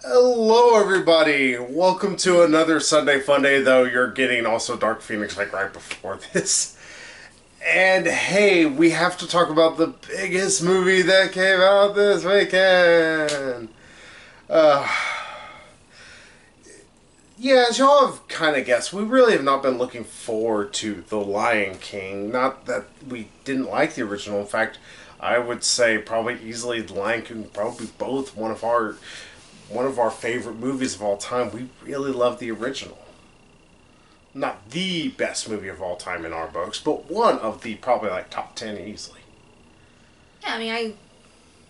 Hello, everybody. Welcome to another Sunday Funday, though you're getting also Dark Phoenix like right before this. And hey, we have to talk about the biggest movie that came out this weekend. Uh, yeah, as y'all have kind of guessed, we really have not been looking forward to The Lion King. Not that we didn't like the original. In fact, I would say probably easily The Lion King, probably both one of our favorite movies of all time. We really love the original. Not the best movie of all time in our books, but one of the probably like top 10 easily. Yeah, I mean, I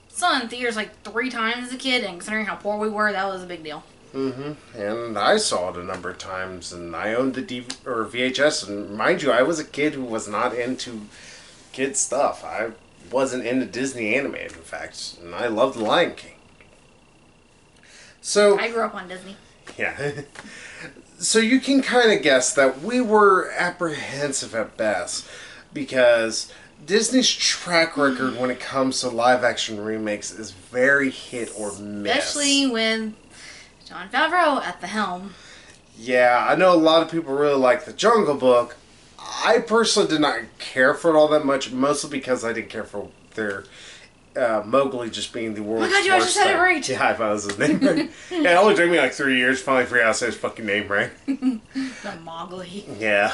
saw it in theaters like 3 times as a kid, and considering how poor we were, that was a big deal. Mm-hmm. And I saw it a number of times, and I owned the VHS. And mind you, I was a kid who was not into kid stuff. I wasn't into Disney animated, in fact, and I loved The Lion King. So I grew up on Disney. Yeah. So you can kind of guess that we were apprehensive at best because Disney's track record when it comes to live action remakes is very hit or miss. Especially with Jon Favreau at the helm. Yeah, I know a lot of people really like The Jungle Book. I personally did not care for it all that much, mostly because I didn't care for their Mowgli just being the world's worst. Oh my god, you just said it right. Yeah, I thought it was his name right. Yeah, it only took me like 3 years to finally figure out how to say his fucking name right. The Mowgli. Yeah.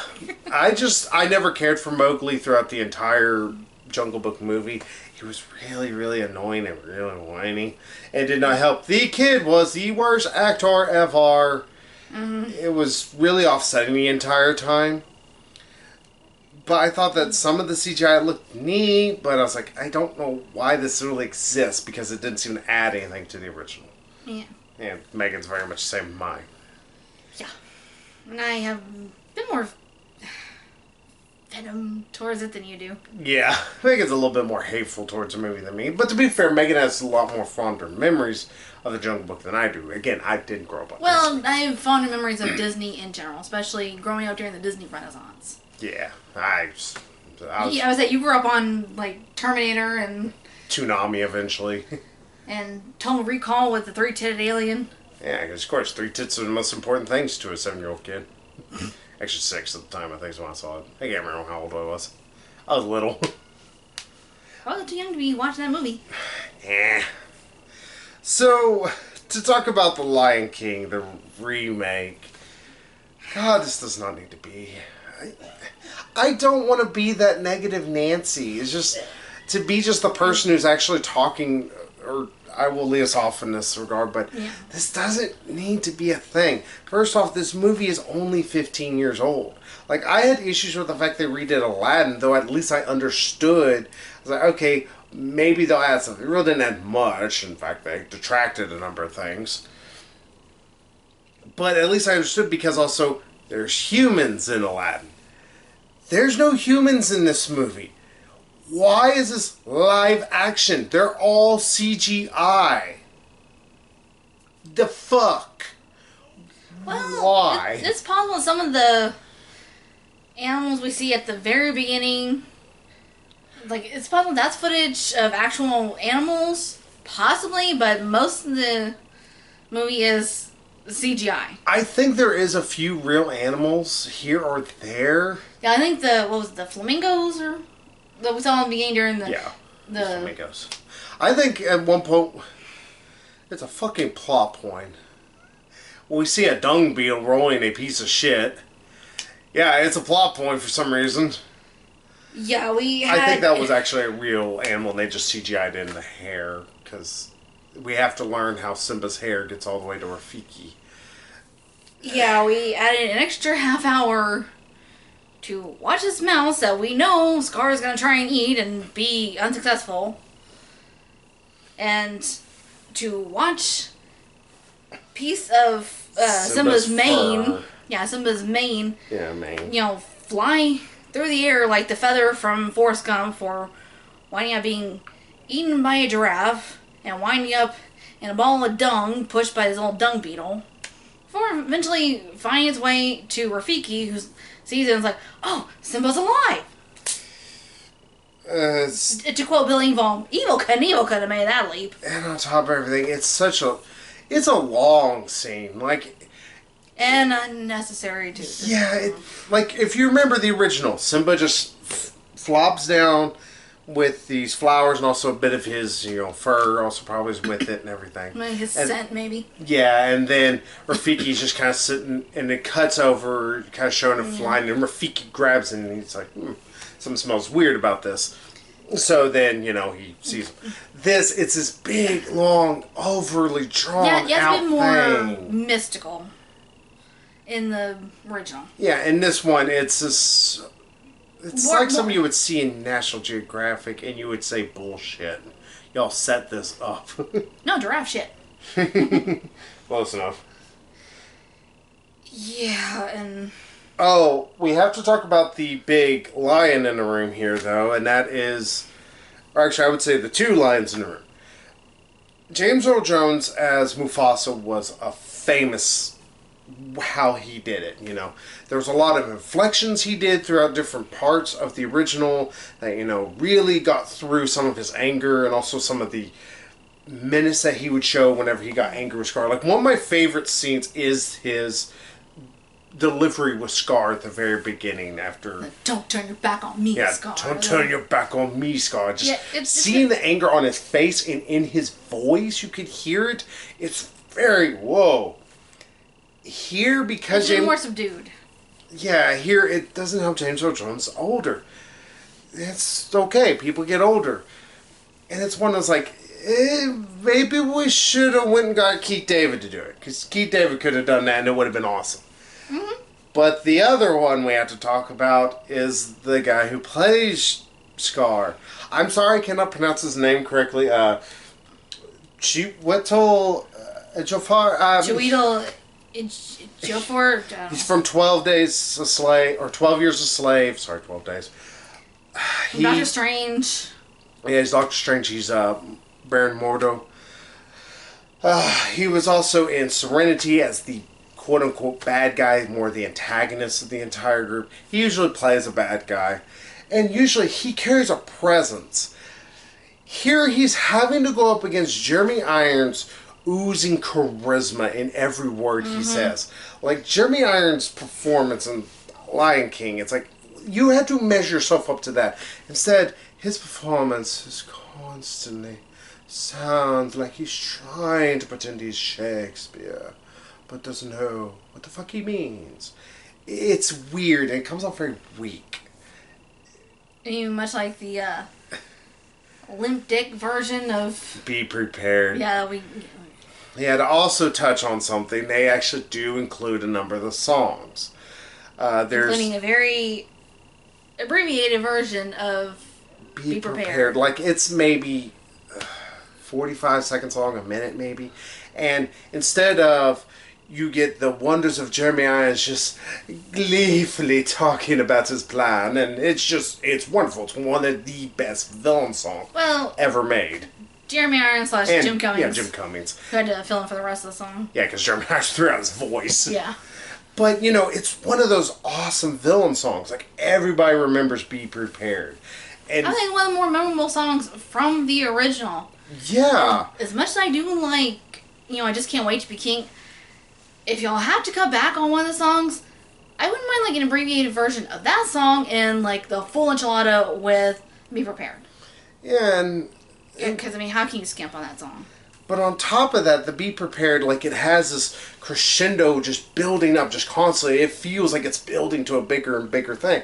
I never cared for Mowgli throughout the entire Jungle Book movie. He was really, really annoying and really whiny. And did not help. The kid was the worst actor ever. Mm-hmm. It was really offsetting the entire time. But I thought that some of the CGI looked neat, but I was like, I don't know why this really exists because it didn't seem to add anything to the original. Yeah. And Megan's very much the same as mine. Yeah. And I have been more venom towards it than you do. Yeah, Megan's a little bit more hateful towards the movie than me. But to be fair, Megan has a lot more fonder memories of the Jungle Book than I do. Again, I didn't grow up on Disney. I have fonder memories of Disney in general, especially growing up during the Disney Renaissance. Yeah, I was that you grew up on like Terminator and Toonami eventually. And Total Recall with the 3-titted alien. Yeah, because of course 3 tits are the most important things to a 7-year-old kid. Actually 6 at the time, I think is when I saw it. I can't remember how old I was. I was little. I was too young to be watching that movie. Yeah. So, to talk about The Lion King, the remake. God, this does not need to be. I don't want to be that negative Nancy. It's just to be just the person who's actually talking, or I will leave us off in this regard, but yeah. This doesn't need to be a thing. First off, this movie is only 15 years old. Like, I had issues with the fact they redid Aladdin, though at least I understood. I was like, okay, maybe they'll add something. They really didn't add much. In fact, they detracted a number of things. But at least I understood because also there's humans in Aladdin. There's no humans in this movie. Why is this live action? They're all CGI. The fuck? Well, why? It's possible some of the animals we see at the very beginning, like, it's possible that's footage of actual animals, possibly, but most of the movie is CGI. I think there is a few real animals here or there. Yeah, I think the flamingos or that we saw in the beginning during the flamingos. I think at one point it's a fucking plot point. When we see a dung beetle rolling a piece of shit. Yeah, it's a plot point for some reason. Yeah, I think that was actually a real animal and they just CGI'd in the hair because we have to learn how Simba's hair gets all the way to Rafiki. Yeah, we added an extra half hour to watch this mouse that we know Scar's gonna try and eat and be unsuccessful. And to watch a piece of Simba's mane. Fur. Yeah, Simba's mane. Yeah, mane. You know, fly through the air like the feather from Forrest Gump for winding up being eaten by a giraffe and winding up in a ball of dung pushed by this little dung beetle. Before eventually finding its way to Rafiki, who sees it and is like, oh, Simba's alive! To quote Billy Evil Knievel could have made that leap. And on top of everything, it's such a... it's a long scene. Like, and unnecessary too. yeah, like if you remember the original, Simba just flops down with these flowers, and also a bit of his, fur also probably is with it and everything. Maybe his scent, maybe. Yeah, and then Rafiki's just kind of sitting, and it cuts over, kind of showing him flying, and Rafiki grabs him, and he's like, something smells weird about this. So then, he sees this. It's this big, long, overly drawn out it's a bit more thing. mystical in the original. Yeah, in this one, it's this. It's More- like something you would see in National Geographic, and you would say, bullshit. Y'all set this up. No, giraffe shit. Close enough. Yeah, and... Oh, we have to talk about the big lion in the room here, though, and that is... Or actually, I would say the two lions in the room. James Earl Jones as Mufasa was a famous... how he did it, There was a lot of inflections he did throughout different parts of the original that, really got through some of his anger and also some of the menace that he would show whenever he got angry with Scar. Like, one of my favorite scenes is his delivery with Scar at the very beginning after... Don't turn your back on me, Scar. Don't turn your back on me, Scar. Just it's seeing the anger on his face and in his voice, you could hear it. It's very... Whoa. Here, because James... more subdued. Yeah, here it doesn't help James Earl Jones older. It's okay. People get older. And it's one that's like, maybe we should have went and got Keith David to do it. Because Keith David could have done that and it would have been awesome. Mm-hmm. But the other one we have to talk about is the guy who plays Scar. I'm sorry I cannot pronounce his name correctly. Chiwetel Ejiofor. Chiwetel Ejiofor. He's from 12 Days a Slave, or 12 Years a Slave. Sorry, 12 Days. Doctor Strange. Yeah, he's Doctor Strange. He's Baron Mordo. He was also in Serenity as the quote-unquote bad guy, more the antagonist of the entire group. He usually plays a bad guy. And usually he carries a presence. Here he's having to go up against Jeremy Irons, oozing charisma in every word he says. Like, Jeremy Irons' performance in Lion King, it's like, you had to measure yourself up to that. Instead, his performance is constantly sounds like he's trying to pretend he's Shakespeare, but doesn't know what the fuck he means. It's weird, and it comes off very weak. You much like the limp dick version of... Be prepared. Yeah, Yeah, to also touch on something, they actually do include a number of the songs. Including a very abbreviated version of Be Prepared. Like, it's maybe 45 seconds long, a minute maybe. And instead of you get the wonders of Jeremy Irons just gleefully talking about his plan, and it's wonderful. It's one of the best villain songs ever made. Jeremy Irons / Jim Cummings. Yeah, Jim Cummings. Who had to fill in for the rest of the song. Yeah, because Jeremy Irons threw out his voice. Yeah. But, it's one of those awesome villain songs. Like, everybody remembers Be Prepared. And I think one of the more memorable songs from the original. Yeah. And as much as I do like, I Just Can't Wait to Be King, if y'all have to cut back on one of the songs, I wouldn't mind, like, an abbreviated version of that song and, like, the full enchilada with Be Prepared. Yeah, and... Because, how can you skimp on that song? But on top of that, the Be Prepared, like, it has this crescendo just building up just constantly. It feels like it's building to a bigger and bigger thing.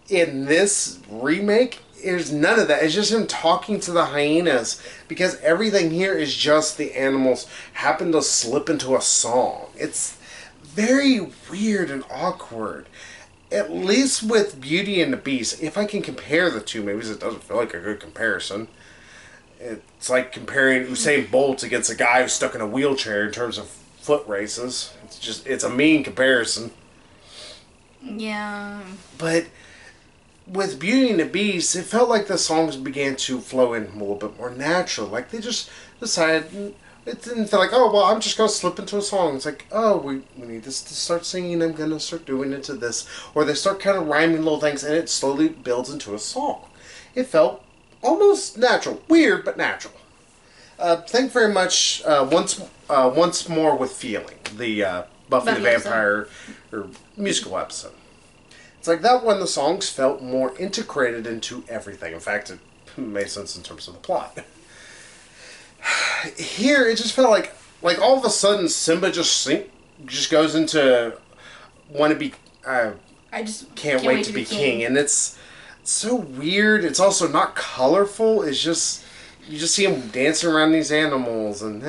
In this remake, there's none of that. It's just him talking to the hyenas, because everything here is just the animals happen to slip into a song. It's very weird and awkward. At least with Beauty and the Beast, if I can compare the two movies, it doesn't feel like a good comparison. It's like comparing Usain Bolt against a guy who's stuck in a wheelchair in terms of foot races. It's a mean comparison. Yeah. But with Beauty and the Beast, it felt like the songs began to flow in a little bit more natural. Like, they just decided, it didn't feel like, oh, well, I'm just going to slip into a song. It's like, oh, we need this to start singing, I'm going to start doing it to this. Or they start kind of rhyming little things, and it slowly builds into a song. It felt almost natural. Weird, but natural. Thank very much. Once more with feeling the Buffy the Vampire or musical episode. It's like that when the songs felt more integrated into everything. In fact, it made sense in terms of the plot. Here, it just felt like all of a sudden Simba just goes into want to be. I just can't wait to be king, and it's so weird. It's also not colorful. It's just you just see him dancing around these animals and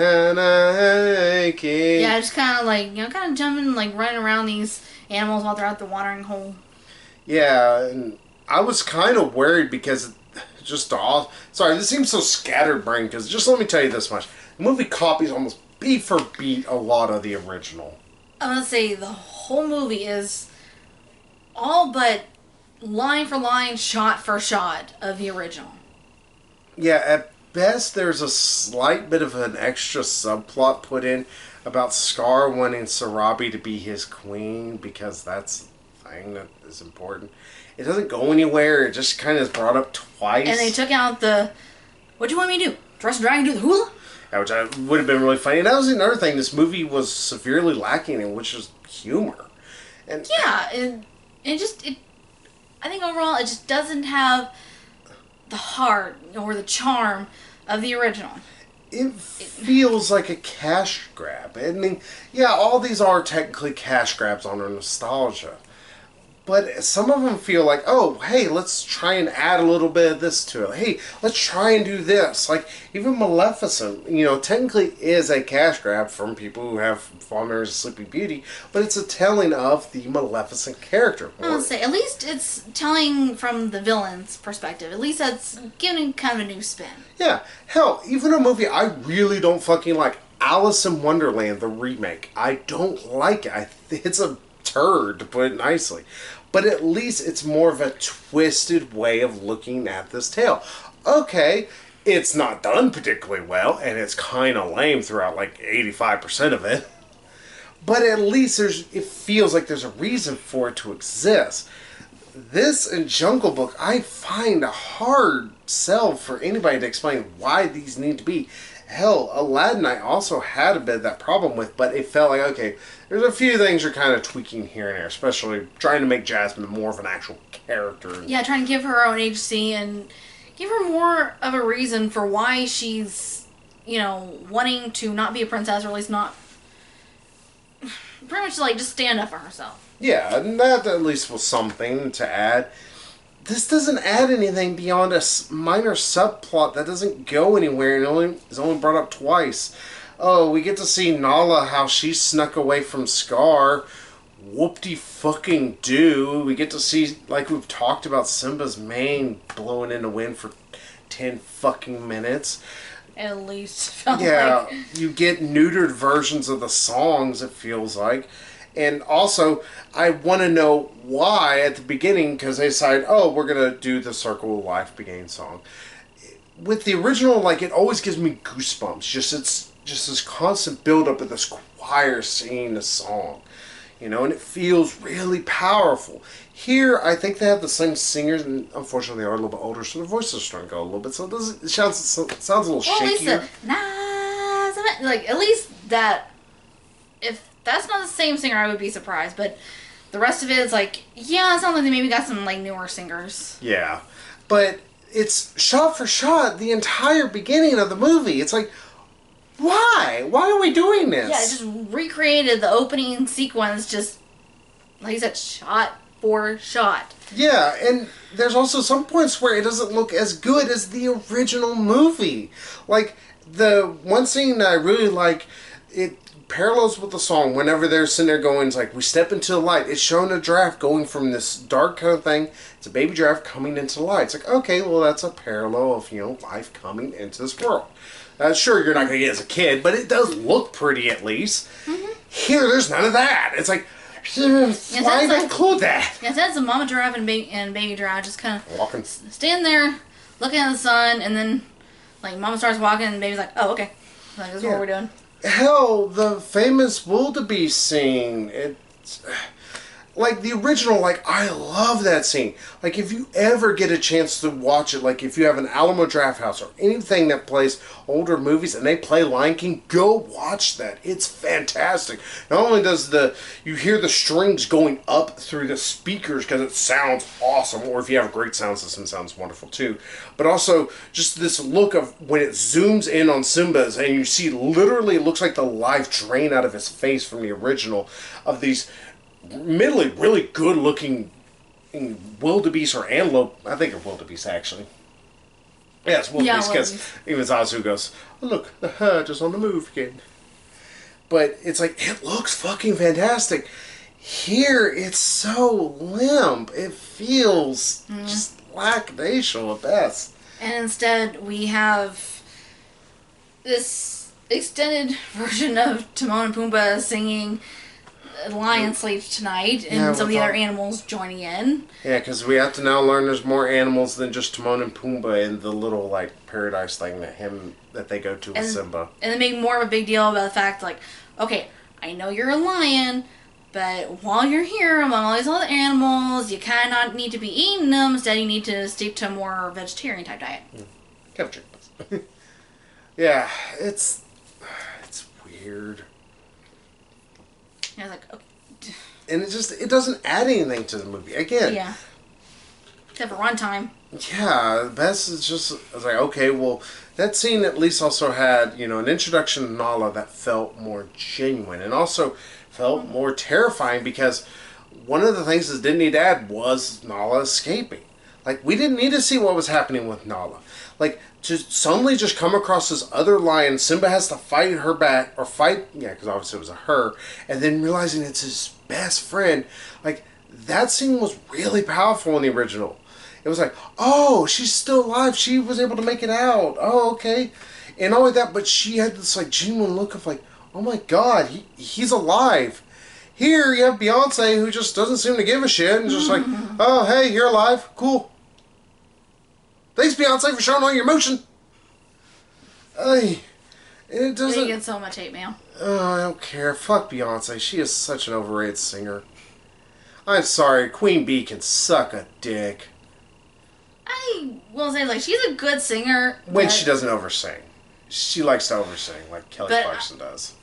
king. Yeah, just kind of like kind of jumping, like running around these animals while they're at the watering hole. Yeah, and I was kind of worried because just all. Sorry, this seems so scatterbrained because just let me tell you this much: the movie copies almost beat for beat a lot of the original. I'm gonna say the whole movie is all but line for line, shot for shot of the original. Yeah, at best, there's a slight bit of an extra subplot put in about Scar wanting Sarabi to be his queen because that's the thing that is important. It doesn't go anywhere. It just kind of is brought up twice. And they took out the, what do you want me to do? Dress a dragon, do the hula? Yeah, which would have been really funny. And that was another thing this movie was severely lacking in, which is humor. And yeah, I think overall it just doesn't have the heart or the charm of the original. It feels like a cash grab. I mean, yeah, all these are technically cash grabs on our nostalgia. But some of them feel like, oh, hey, let's try and add a little bit of this to it. Hey, let's try and do this. Like, even Maleficent, technically is a cash grab from people who have fond memories of Sleeping Beauty, but it's a telling of the Maleficent character. I would say, at least it's telling from the villain's perspective. At least that's giving kind of a new spin. Yeah. Hell, even a movie I really don't fucking like, Alice in Wonderland, the remake. I don't like it. It's a turd, to put it nicely. But at least it's more of a twisted way of looking at this tale. Okay, it's not done particularly well, and it's kind of lame throughout like 85% of it. But at least it feels like there's a reason for it to exist. This and Jungle Book, I find a hard sell for anybody to explain why these need to be. Hell, Aladdin I also had a bit of that problem with, but it felt like, okay, there's a few things you're kind of tweaking here and there, especially trying to make Jasmine more of an actual character. Yeah, trying to give her own agency and give her more of a reason for why she's, wanting to not be a princess, or at least not, pretty much like just stand up for herself. Yeah, and that at least was something to add. This doesn't add anything beyond a minor subplot that doesn't go anywhere and is only brought up twice. Oh, we get to see Nala, how she snuck away from Scar. Whoop-de-fucking-do. We get to see, like we've talked about, Simba's mane blowing in the wind for 10 fucking minutes. At least. Felt yeah, like. You get neutered versions of the songs, it feels like. And also, I want to know why at the beginning, because they decide, oh, we're going to do the Circle of Life Beginning song. With the original, it always gives me goosebumps. It's just this constant build-up of this choir singing the song. And it feels really powerful. Here, I think they have the same singers, and unfortunately they are a little bit older, so their voices are starting to go a little bit, so it sounds a little shakier. At least that, if that's not the same singer, I would be surprised. But the rest of it is it sounds like they maybe got some newer singers. Yeah, but it's shot for shot the entire beginning of the movie. It's why? Why are we doing this? Yeah, it just recreated the opening sequence, just like you said, shot for shot. Yeah, and there's also some points where it doesn't look as good as the original movie. The one scene I really like, it parallels with the song whenever they're sitting there going, we step into the light. It's showing a giraffe going from this dark kind of thing. It's a baby giraffe coming into the light. It's okay, well, that's a parallel of, life coming into this world. Sure, you're not going to get it as a kid, but it does look pretty at least. Mm-hmm. Here, there's none of that. It's why even include that? Yeah, that's a mama giraffe and baby giraffe just kind of walking, stand there, looking at the sun, and then, mama starts walking, and baby's like, oh, okay. This is what we're doing. Hell, the famous wildebeest scene. It's like the original, like I love that scene. Like if you ever get a chance to watch it, like if you have an Alamo Draft House or anything that plays older movies and they play Lion King, go watch that. It's fantastic. Not only does you hear the strings going up through the speakers because it sounds awesome, or if you have a great sound system, it sounds wonderful too. But also just this look of when it zooms in on Simba's and you see literally it looks like the life drain out of his face from the original of these admittedly really good looking wildebeest or antelope. I think they're wildebeest actually. Yeah, it's wildebeest because even Zazu goes, oh, look, the herd is on the move again. But it's like, it looks fucking fantastic. Here, it's so limp. It feels just lackadaisical at best. And instead, we have this extended version of Timon and Pumbaa singing Lion Sleeps Tonight, and some of the other animals joining in. Yeah, because we have to now learn there's more animals than just Timon and Pumbaa in the little, like, paradise thing that they go to with Simba. And they make more of a big deal about the fact, like, okay, I know you're a lion, but while you're here among all these other animals, you kind of not need to be eating them. Instead, you need to stick to a more vegetarian type diet. Kind of yeah, it's weird. I was like, okay. And it doesn't add anything to the movie. Again. Yeah. Except for runtime. Yeah, the best is just, I was like, okay, well, that scene at least also had, an introduction to Nala that felt more genuine and also felt more terrifying because one of the things that didn't need to add was Nala escaping. Like, we didn't need to see what was happening with Nala. Like, to suddenly just come across this other lion, Simba has to fight her back, because obviously it was a her, and then realizing it's his best friend. Like, that scene was really powerful in the original. It was like, oh, she's still alive. She was able to make it out. Oh, okay. And not only that, but she had this, like, genuine look of, like, oh my god, he's alive. Here you have Beyonce who just doesn't seem to give a shit and just like, oh, hey, you're alive. Cool. Thanks, Beyonce, for showing all your emotion. It doesn't... You get so much hate mail. Oh, I don't care. Fuck Beyonce. She is such an overrated singer. I'm sorry. Queen Bee can suck a dick. I will say, like, she's a good singer. When she doesn't oversing. She likes to oversing, like Kelly Clarkson does.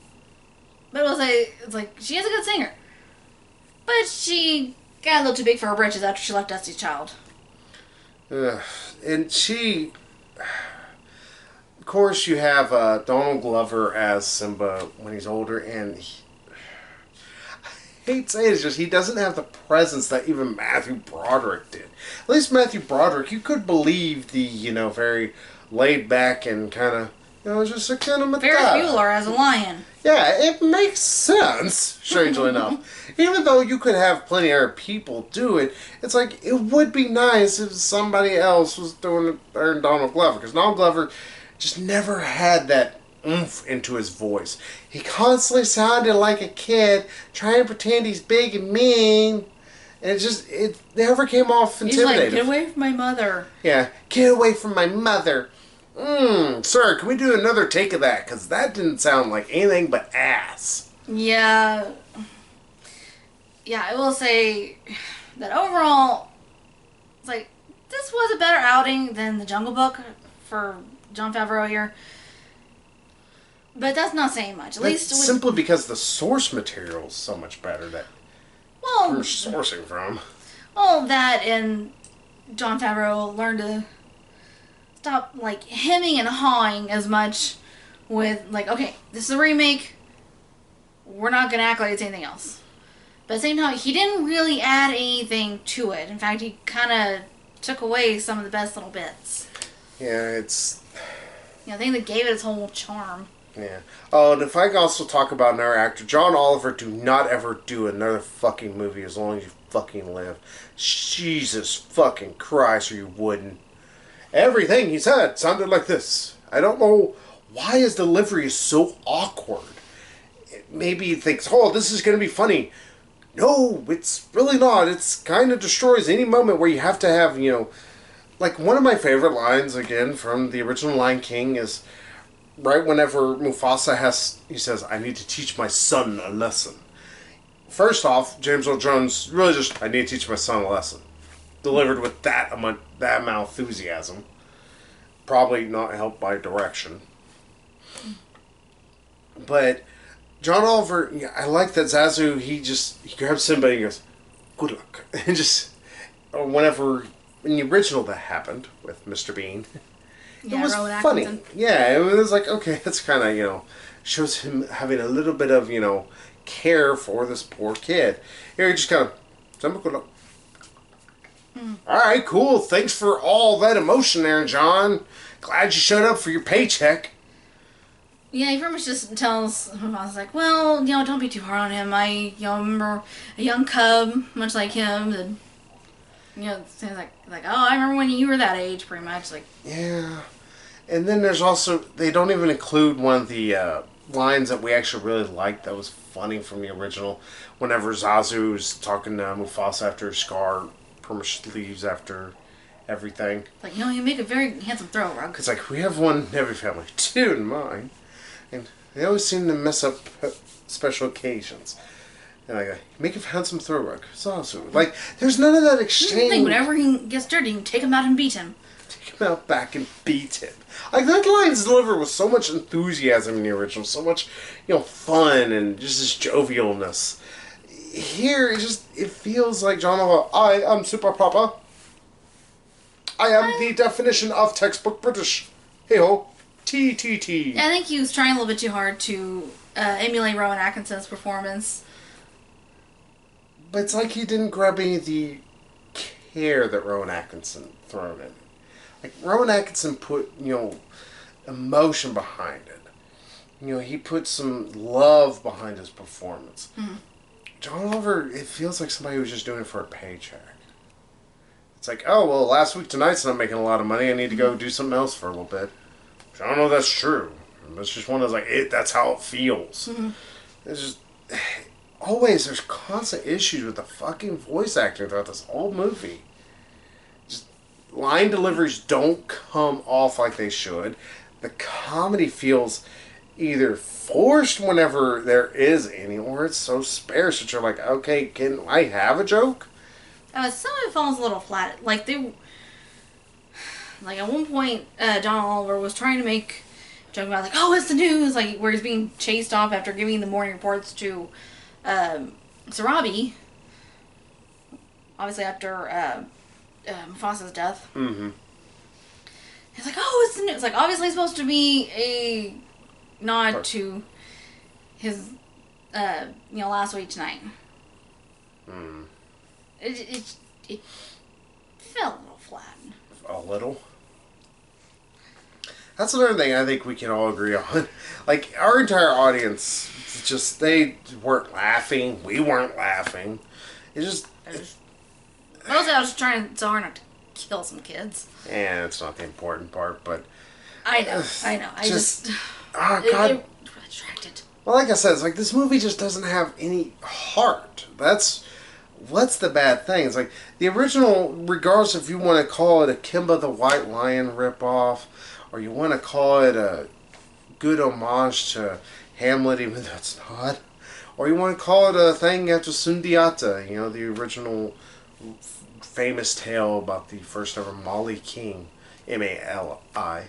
But I will say, it's like, she is a good singer. But she got a little too big for her britches after she left Destiny's Child. And she... Of course, you have Donald Glover as Simba when he's older, and I hate saying it, it's just he doesn't have the presence that even Matthew Broderick did. At least Matthew Broderick, you could believe the, very laid back and kind of, just a kind of Ferris Bueller as a lion. Yeah, it makes sense, strangely enough. Even though you could have plenty of other people do it, it's like, it would be nice if somebody else was doing it better than Donald Glover, because Donald Glover just never had that oomph into his voice. He constantly sounded like a kid trying to pretend he's big and mean. And it never came off intimidating. He's like, get away from my mother. Yeah, get away from my mother. Sir, can we do another take of that? Because that didn't sound like anything but ass. Yeah. Yeah, I will say that overall, it's like, this was a better outing than The Jungle Book for Jon Favreau here. But that's not saying much. At least simply because the source material is so much better that we're sourcing from. Well, that and Jon Favreau learned to stop, like, hemming and hawing as much with, like, okay, this is a remake. We're not going to act like it's anything else. But at the same time, he didn't really add anything to it. In fact, he kind of took away some of the best little bits. Yeah, it's... I think that gave it its whole charm. Yeah. Oh, and if I can also talk about another actor, John Oliver, do not ever do another fucking movie as long as you fucking live. Jesus fucking Christ, or you wouldn't. Everything he said sounded like this. I don't know why his delivery is so awkward. Maybe he thinks, oh, this is going to be funny. No, it's really not. It's kind of destroys any moment where you have to have, like one of my favorite lines, again, from the original Lion King is right whenever Mufasa he says, I need to teach my son a lesson. first off, James Earl Jones really just, I need to teach my son a lesson. Delivered with that amount of enthusiasm. Probably not helped by direction. But John Oliver, yeah, I like that Zazu, he grabs somebody and goes, good luck. And just, whenever, in the original that happened with Mr. Bean, it was funny. Atkinson. Yeah, it was like, okay, that's kind of, shows him having a little bit of, care for this poor kid. Here, he just kind of, good luck. All right, cool. Thanks for all that emotion there, John. Glad you showed up for your paycheck. Yeah, he pretty much just tells him, I was like, well, don't be too hard on him. I, remember a young cub, much like him, and, things like, oh, I remember when you were that age, pretty much. Like, yeah. And then there's also, they don't even include one of the lines that we actually really liked that was funny from the original. Whenever Zazu's talking to Mufasa after Scar pretty much leaves after everything. Like, you make a very handsome throw, Rug. It's like, we have one in every family, two in mine. And they always seem to mess up special occasions. And I go, make a handsome throw, Rug. Zazu. Like, there's none of that exchange. Whenever he gets dirty, you can take him out and beat him. Take him out back and beat him. Like, that line's delivered with so much enthusiasm in the original, so much, fun and just this jovialness. Here, it feels like John Oliver, I am Super Papa. I am the definition of textbook British. Hey-ho. T-T-T. Yeah, I think he was trying a little bit too hard to emulate Rowan Atkinson's performance. But it's like he didn't grab any of the care that Rowan Atkinson thrown in. Like, Rowan Atkinson put, emotion behind it. He put some love behind his performance. Mm-hmm. John Oliver, it feels like somebody who's just doing it for a paycheck. It's like, oh, well, last week tonight's not making a lot of money. I need to go do something else for a little bit. Which I don't know if that's true. It's just one of those, that's how it feels. Mm-hmm. It's just, always, there's constant issues with the fucking voice acting throughout this whole movie. Just, line deliveries don't come off like they should. The comedy feels either forced whenever there is any, or it's so sparse that you're like, okay, can I have a joke? Some of it falls a little flat. Like, at one point, John Oliver was trying to make a joke about, oh, it's the news, where he's being chased off after giving the morning reports to Sarabi. Obviously, after Mufasa's death. Mm-hmm. He's like, oh, it's the news. Obviously, it's supposed to be a nod to his, last week tonight. Mm. It fell a little flat. A little? That's another thing I think we can all agree on. Our entire audience, they weren't laughing. We weren't laughing. Mostly I was trying so hard not to kill some kids. And it's not the important part, but... I know. I just oh, God. It distracted. Well, like I said, it's this movie just doesn't have any heart. What's the bad thing? It's the original, regardless if you want to call it a Kimba the White Lion ripoff, or you want to call it a good homage to Hamlet, even though it's not, or you want to call it a thing after Sundiata, the original famous tale about the first ever Mali king, M-A-L-I.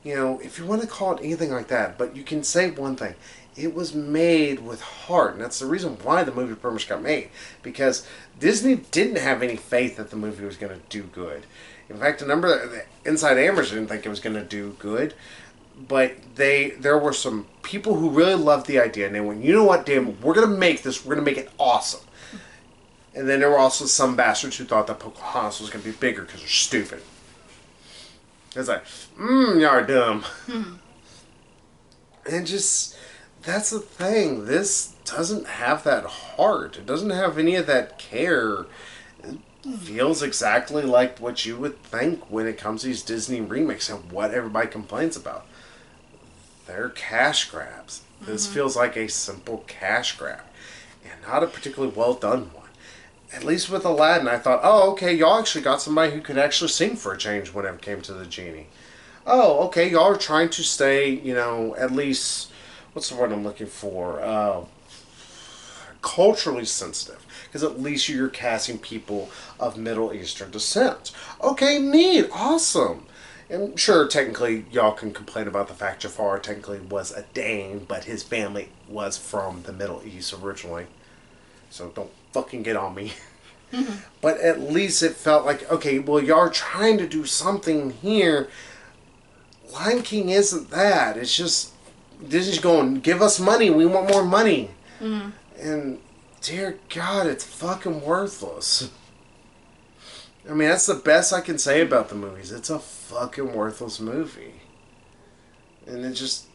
If you want to call it anything like that, but you can say one thing. It was made with heart, and that's the reason why the movie pretty much got made. Because Disney didn't have any faith that the movie was going to do good. In fact, a number of Inside Amers didn't think it was going to do good. But there were some people who really loved the idea, and they went, you know what, damn, we're going to make this, we're going to make it awesome. And then there were also some bastards who thought that Pocahontas was going to be bigger because they're stupid. It's y'all dumb. Hmm. And just... That's the thing. This doesn't have that heart. It doesn't have any of that care. It feels exactly like what you would think when it comes to these Disney remakes and what everybody complains about. They're cash grabs. This feels like a simple cash grab. And not a particularly well done one. At least with Aladdin, I thought, oh, okay, y'all actually got somebody who could actually sing for a change when it came to the genie. Oh, okay, y'all are trying to stay, at least... What's the word I'm looking for? culturally sensitive. Because at least you're casting people of Middle Eastern descent. Okay, neat, awesome. And sure, technically, y'all can complain about the fact Jafar technically was a Dane, but his family was from the Middle East originally. So don't fucking get on me. But at least it felt like, okay, well, y'all are trying to do something here. Lion King isn't that. It's just Disney's going, give us money. We want more money. And dear God, it's fucking worthless. I mean, that's the best I can say about the movies. It's a fucking worthless movie. And it just...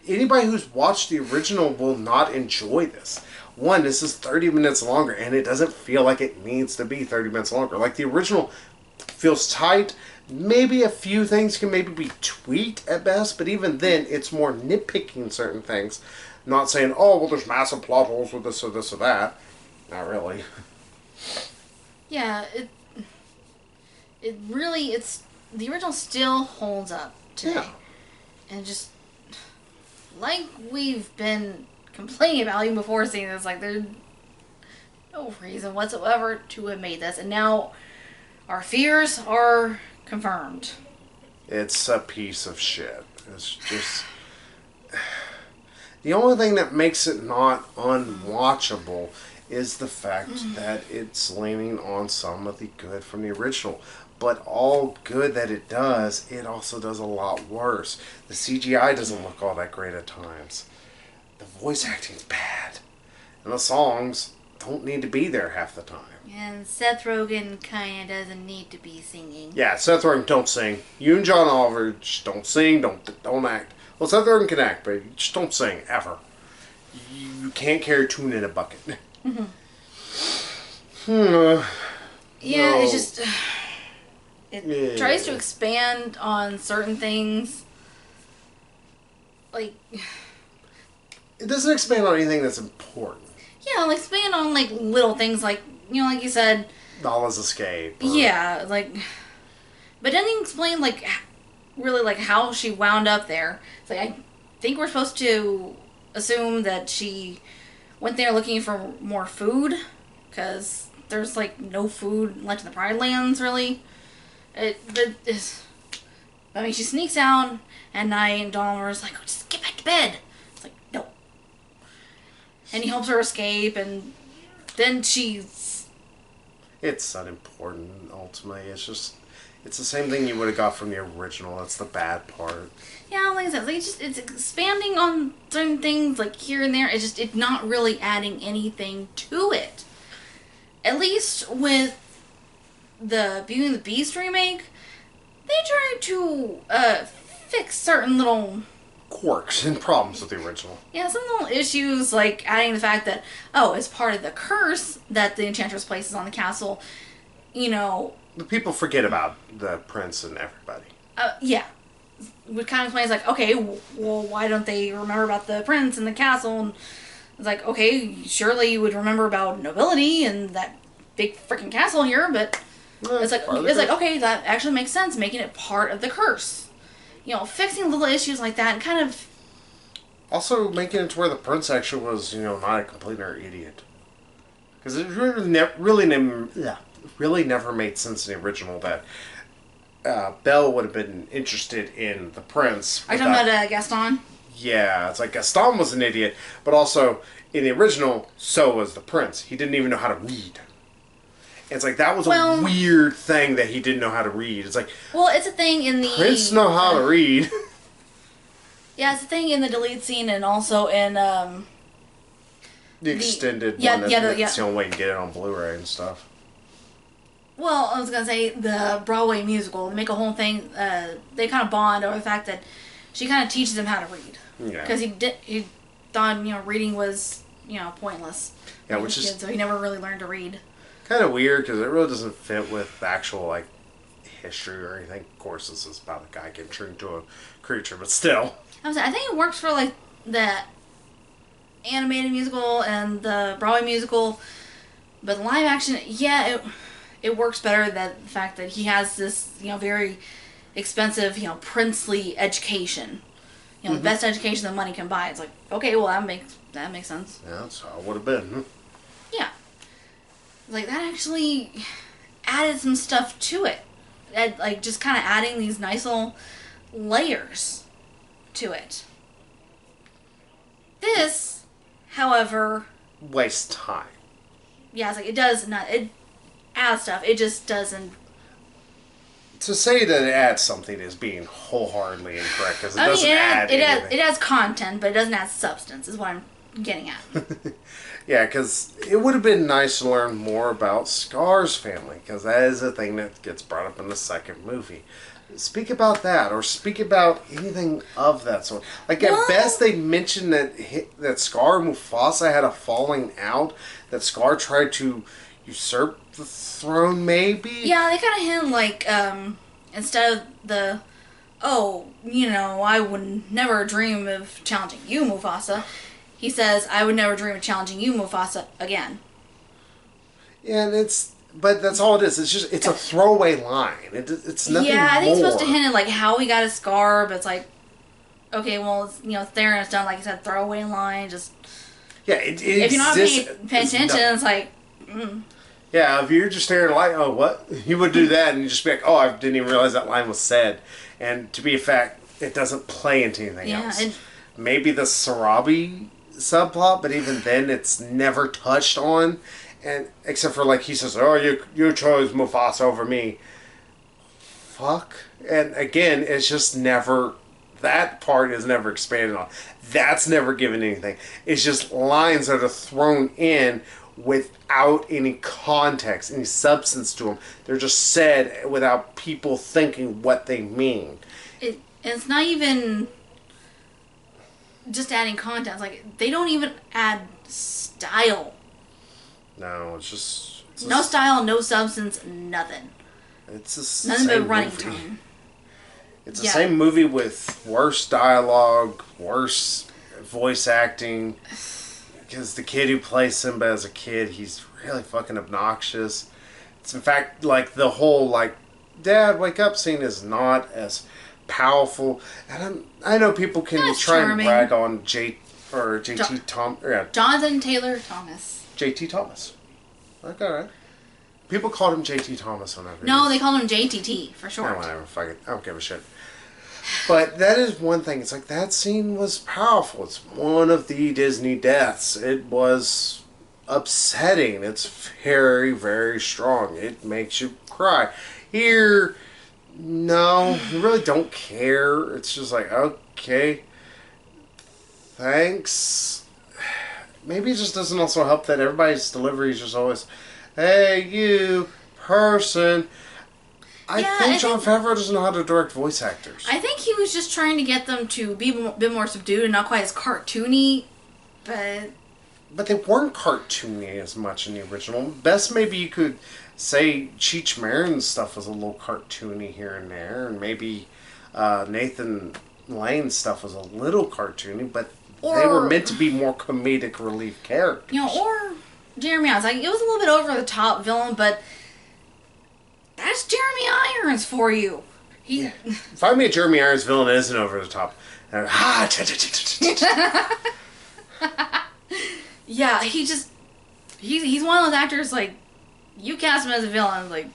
anybody who's watched the original will not enjoy this. One, this is 30 minutes longer, and it doesn't feel like it needs to be 30 minutes longer. Like, the original feels tight. Maybe a few things can maybe be tweaked at best, but even then, it's more nitpicking certain things. Not saying, oh, well, there's massive plot holes with this or this or that. Not really. Yeah, it really, the original still holds up today. Yeah. And just, like we've been complaining about even before seeing this, like, there's no reason whatsoever to have made this. And now our fears are confirmed. It's a piece of shit. It's just... The only thing that makes it not unwatchable is the fact that it's leaning on some of the good from the original. But all good that it does, it also does a lot worse. The CGI doesn't look all that great at times. The voice acting's bad. And the songs don't need to be there half the time. And Seth Rogen kind of doesn't need to be singing. Yeah, Seth Rogen, don't sing. You and John Oliver just don't sing, don't act. Well, Seth Rogen can act, but you just don't sing, ever. You can't carry a tune in a bucket. Yeah, No. it's just... It tries to expand on certain things. Like... It doesn't expand on anything that's important. Yeah, like expand on, like, little things, like, you know, like you said... Nala's escape. Yeah, like... But it doesn't explain, like, really, like, how she wound up there. It's like, I think we're supposed to assume that she went there looking for more food, because there's, like, no food left in the Pride Lands, really. I mean, she sneaks out at night, and Donald's like, oh, just get back to bed. It's like, no. And he helps her escape, and then she's... It's unimportant, ultimately. It's just... It's the same thing you would have got from the original. That's the bad part. Yeah, like I said, like it's expanding on certain things, like here and there. It's not really adding anything to it. At least with the Beauty and the Beast remake, they tried to fix certain little Quirks and problems with the original. Yeah, some little issues, like adding the fact that, oh, as part of the curse that the Enchantress places on the castle, you know... The people forget about the prince and everybody. Yeah. Which kind of explains, like, okay, well, why don't they remember about the prince and the castle? And it's like, okay, surely you would remember about nobility and that big freaking castle here, but it's like, okay, that actually makes sense, making it part of the curse. You know, fixing little issues like that and kind of... Also making it to where the prince actually was, you know, not a complete utter idiot. Because it really never made sense in the original that Belle would have been interested in the prince. Are you talking about Gaston? Yeah, it's like Gaston was an idiot, but also in the original, so was the prince. He didn't even know how to read. It's like that was a weird thing that he didn't know how to read. It's like, well, it's a thing in the prince know how to read. Yeah, it's a thing in the delete scene and also in the extended one. That's the only way you can get it on Blu-ray and stuff. Well, I was going to say the Broadway musical. They make a whole thing, they kind of bond over the fact that she kind of teaches him how to read. Yeah. Because he thought, you know, reading was, you know, pointless. Yeah, which is... So he never really learned to read. Kind of weird, because it really doesn't fit with actual, like, history or anything. Of course, this is about a guy getting turned into a creature, but still. I think it works for, like, the animated musical and the Broadway musical. But live action, yeah, it works better that the fact that he has this, you know, very expensive, you know, princely education. You know, the best education that money can buy. It's like, okay, well, that makes sense. Yeah, that's how it would have been. Yeah. Like, that actually added some stuff to it. Like, just kind of adding these nice little layers to it. This, however... Waste time. Yeah, it's like, it adds stuff. It just doesn't... To say that it adds something is being wholeheartedly incorrect, because it doesn't add anything. It adds content, but it doesn't add substance, is what I'm getting at. Yeah, because it would have been nice to learn more about Scar's family, because that is a thing that gets brought up in the second movie. Speak about that, or speak about anything of that sort. Like, at best, they mentioned that Scar and Mufasa had a falling out, that Scar tried to usurp the throne, maybe? Yeah, they kind of hint, like, instead of the, I would never dream of challenging you, Mufasa, he says, I would never dream of challenging you, Mufasa, again. Yeah, and but that's all it is. It's a throwaway line. It's nothing more. Yeah, I think it's supposed to hint at, like, how he got his scar, but it's like, okay, well, it's, it's there and it's done, like I said, throwaway line, just... Yeah, it if you're not paying attention, it's like... Yeah, if you're just staring at a line, oh, what? You would do that and you just be like, oh, I didn't even realize that line was said. And to be a fact, it doesn't play into anything else. Maybe the Sarabi subplot, but even then it's never touched on. And except for, like, he says, oh, you chose Mufasa over me. Fuck. And again, it's just never... That part is never expanded on. That's never given anything. It's just lines that are thrown in without any context, any substance to them. They're just said without people thinking what they mean. It's not even just adding context. Like, they don't even add style. No, it's just... no style, no substance, nothing. It's the nothing same but running movie. time. It's the same movie with worse dialogue, worse voice acting. Because the kid who plays Simba as a kid, he's really fucking obnoxious. It's in fact, like, the whole, like, Dad, wake up scene is not as powerful. And I know people can try and brag on JT Thomas. Yeah. Jonathan Taylor Thomas. JT Thomas. Okay, right. People called him JT Thomas whenever. No, they called him JTT for short. Yeah, whatever. Fuck it. I don't give a shit. But that is one thing. It's like, that scene was powerful. It's one of the Disney deaths. It was upsetting. It's very, very strong. It makes you cry. Here, no, you really don't care. It's just like, okay, thanks. Maybe it just doesn't also help that everybody's delivery is just always, hey, you person. I think Jon Favreau doesn't know how to direct voice actors. I think he was just trying to get them to be a bit more subdued and not quite as cartoony, But they weren't cartoony as much in the original. Best maybe you could say Cheech Marin's stuff was a little cartoony here and there, and maybe Nathan Lane's stuff was a little cartoony, but they were meant to be more comedic relief characters. Or Jeremy Irons. Like, it was a little bit over the top villain, but that's Jeremy Irons for you. Find me a Jeremy Irons villain that isn't over the top. Yeah, he's one of those actors, like, you cast him as a villain, like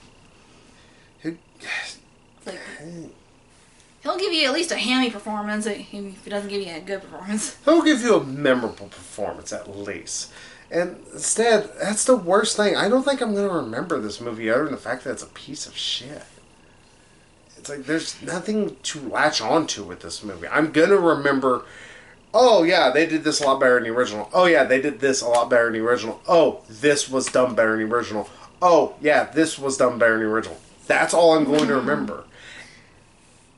he'll give you at least a hammy performance if he doesn't give you a good performance. He'll give you a memorable performance at least. And instead, that's the worst thing. I don't think I'm going to remember this movie other than the fact that it's a piece of shit. It's like, there's nothing to latch onto with this movie. I'm going to remember, oh yeah, they did this a lot better in the original. Oh yeah, they did this a lot better in the original. Oh, this was done better in the original. Oh yeah, this was done better in the original. That's all I'm going to remember.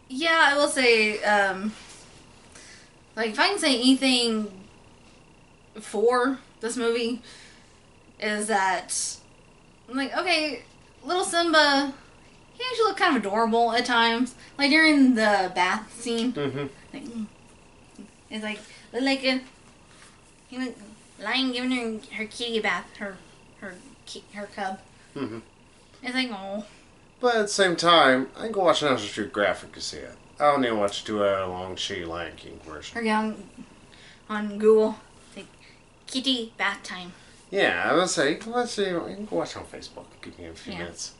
Yeah, I will say, like, if I can say anything for this movie, is that, I'm like, okay, little Simba, he actually looked kind of adorable at times. Like, during the bath scene. Mm-hmm. It's like a, lion giving her kitty a bath, her cub. Mm-hmm. It's like, oh. But at the same time, I can go watch National Geographic to see it. I don't even watch 2-hour-long shitty Lion King commercial. Or get on Google. Like, kitty bath time. Yeah, I would say, you can watch it on Facebook. Give me a few minutes.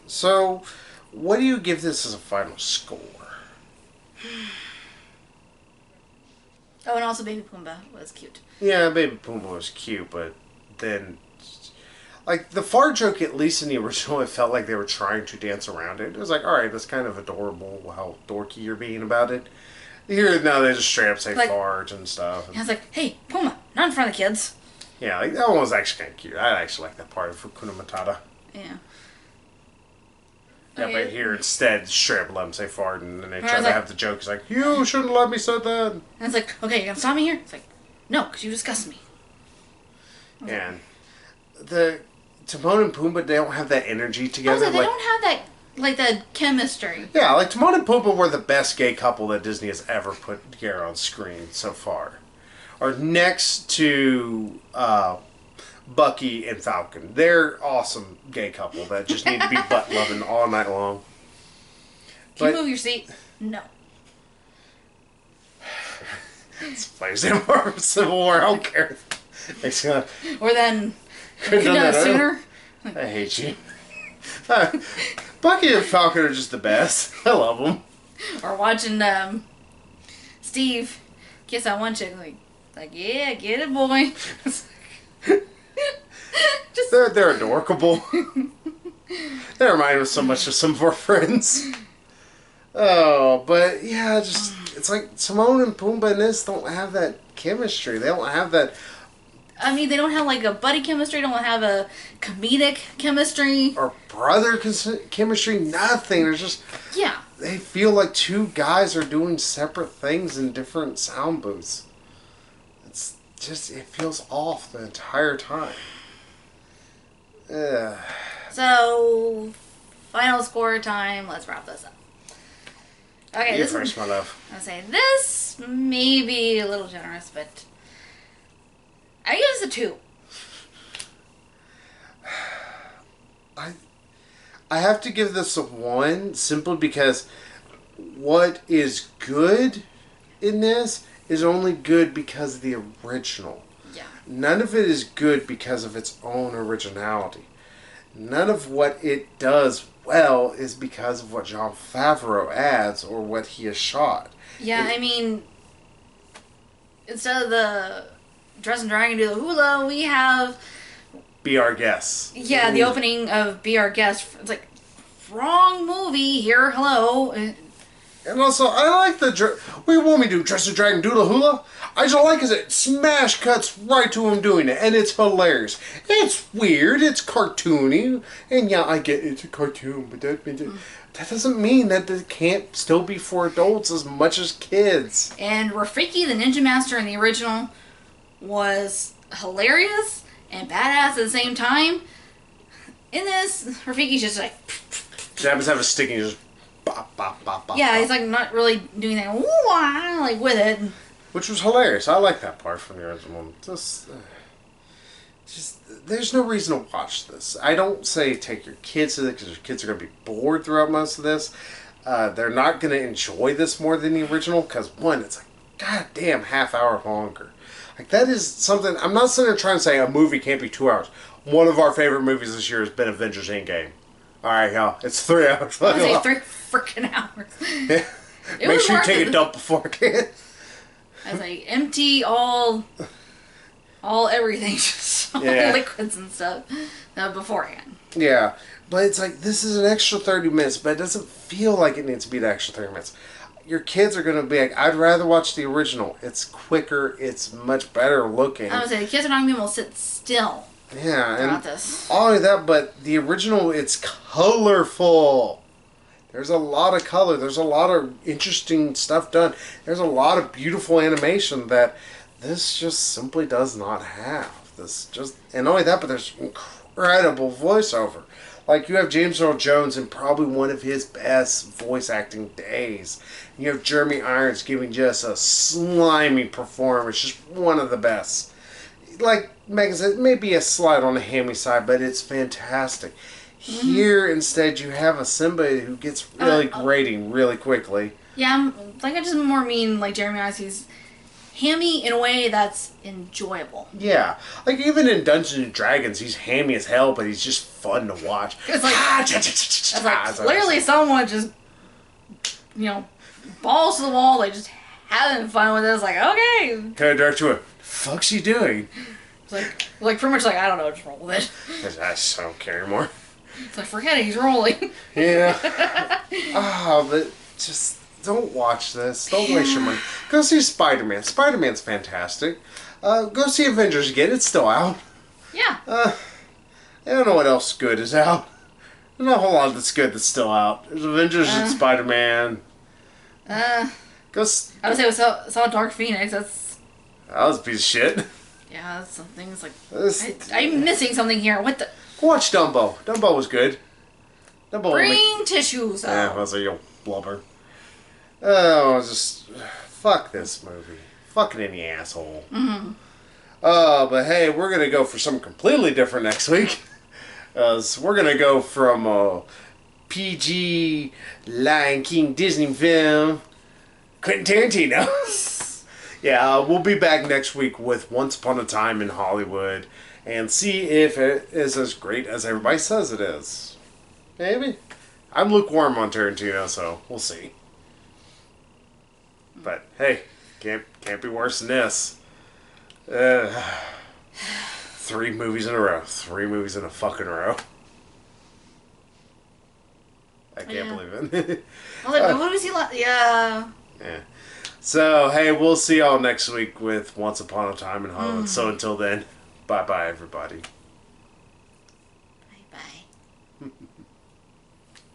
So, what do you give this as a final score? Oh, and also Baby Pumbaa was cute. Yeah, Baby Pumbaa was cute, but then, like, the fart joke, at least in the original, it felt like they were trying to dance around it. It was like, alright, that's kind of adorable how dorky you're being about it. Here, now they just straight up say like, fart and stuff. And I was like, hey, Pumbaa, not in front of the kids. Yeah, like, that one was actually kind of cute. I actually like that part of Hakuna Matata. Yeah. Yeah, but here instead, straight up let them say fart, and then they try to have the joke. It's like, you shouldn't let me say that. And it's like, okay, you're gonna stop me here? It's like, no, because you disgust me. And the Timon and Pumbaa, they don't have that energy together. They don't have that, like, the chemistry. Yeah, like Timon and Pumbaa were the best gay couple that Disney has ever put together on screen so far. Or next to Bucky and Falcon. They're awesome gay couple that just need to be butt loving all night long. Can you move your seat? No. It's plays in Civil War. I don't care. Or then could have done it sooner. I hate you. Bucky and Falcon are just the best. I love them. Or watching Steve kiss that one chick, like yeah, get it, boy. Just they're adorable. They remind me so much of some of our friends. Oh, but yeah, just it's like Timon and Pumbaa and this don't have that chemistry. They don't have that. I mean, they don't have like a buddy chemistry. Don't have a comedic chemistry or brother chemistry. Nothing. There's just they feel like two guys are doing separate things in different sound booths. It's just it feels off the entire time. So, final score time. Let's wrap this up. Okay, you first, my love. I'll say this may be a little generous, but I give this a 2. I have to give this a 1 simply because what is good in this is only good because of the original. Yeah. None of it is good because of its own originality. None of what it does well is because of what Jon Favreau adds or what he has shot. Yeah, I mean, instead of the Dress and Dragon do the hula, we have Be Our Guest. Yeah, the opening of Be Our Guest. It's like, wrong movie here, hello. And also, I like the... What do you want me to do? Dress and Dragon do the hula? I just like it smash cuts right to him doing it, and it's hilarious. It's weird, it's cartoony, and yeah, I get it's a cartoon, but that doesn't mean that it can't still be for adults as much as kids. And Rafiki, the Ninja Master in the original, was hilarious and badass at the same time. In this, Rafiki's just like... He happens to have a stick and just... Bop, bop, bop, bop, yeah, bop. he's like not really doing that, like with it. Which was hilarious. I like that part from the original. Just, there's no reason to watch this. I don't say take your kids to it because your kids are going to be bored throughout most of this. They're not going to enjoy this more than the original because, one, it's like, goddamn, half hour longer. Like, that is something, I'm not sitting there trying to say a movie can't be 2 hours. One of our favorite movies this year has been Avengers Endgame. Alright, y'all, it's 3 hours. I was say 3 freaking hours. Yeah. Make sure you take a dump beforehand. I was like, empty all everything, just all liquids and stuff beforehand. Yeah, but it's like, this is an extra 30 minutes, but it doesn't feel like it needs to be the extra 30 minutes. Your kids are going to be like, I'd rather watch the original. It's quicker, it's much better looking. I was like, the kids are not going to be able to sit still. Yeah, and this. All of that, but the original, it's colorful. There's a lot of color. There's a lot of interesting stuff done. There's a lot of beautiful animation that this just simply does not have. And not only that, but there's incredible voiceover. Like, you have James Earl Jones in probably one of his best voice acting days. You have Jeremy Irons giving just a slimy performance, just one of the best. Like Megan said, it may be a slide on the hammy side, but it's fantastic. Here, instead, you have a Simba who gets really grating really quickly. Yeah, I just more mean like Jeremy Irons. He's hammy in a way that's enjoyable. Yeah, like even in Dungeons and Dragons, he's hammy as hell, but he's just fun to watch. It's like clearly someone just, balls to the wall. They just having fun with it. It's like, okay. Kind of direct to it. Fuck's she doing? It's like pretty much like, I don't know, just roll with it. I don't care anymore. It's like, forget it, he's rolling. Yeah. But just don't watch this. Don't waste your money. Go see Spider-Man. Spider-Man's fantastic. Go see Avengers again. It's still out. Yeah. I don't know what else good is out. There's not a whole lot that's good that's still out. There's Avengers and Spider-Man. I would say we saw Dark Phoenix. That was a piece of shit. Yeah, that's something. It's like I'm missing something here. What the? Watch Dumbo. Dumbo was good. Bring tissues. Yeah, I was like, yo, blubber. Oh, just fuck this movie. Fucking any asshole. Mm-hmm. But hey, we're gonna go for something completely different next week. So we're gonna go from PG Lion King Disney film, Quentin Tarantino. Yeah, we'll be back next week with Once Upon a Time in Hollywood and see if it is as great as everybody says it is. Maybe. I'm lukewarm on Tarantino, so we'll see. But hey, can't be worse than this. 3 movies in a row. 3 movies in a fucking row. I can't believe it. What was he like? Yeah. Yeah. So, hey, we'll see y'all next week with Once Upon a Time in Hollywood. So until then, bye-bye, everybody.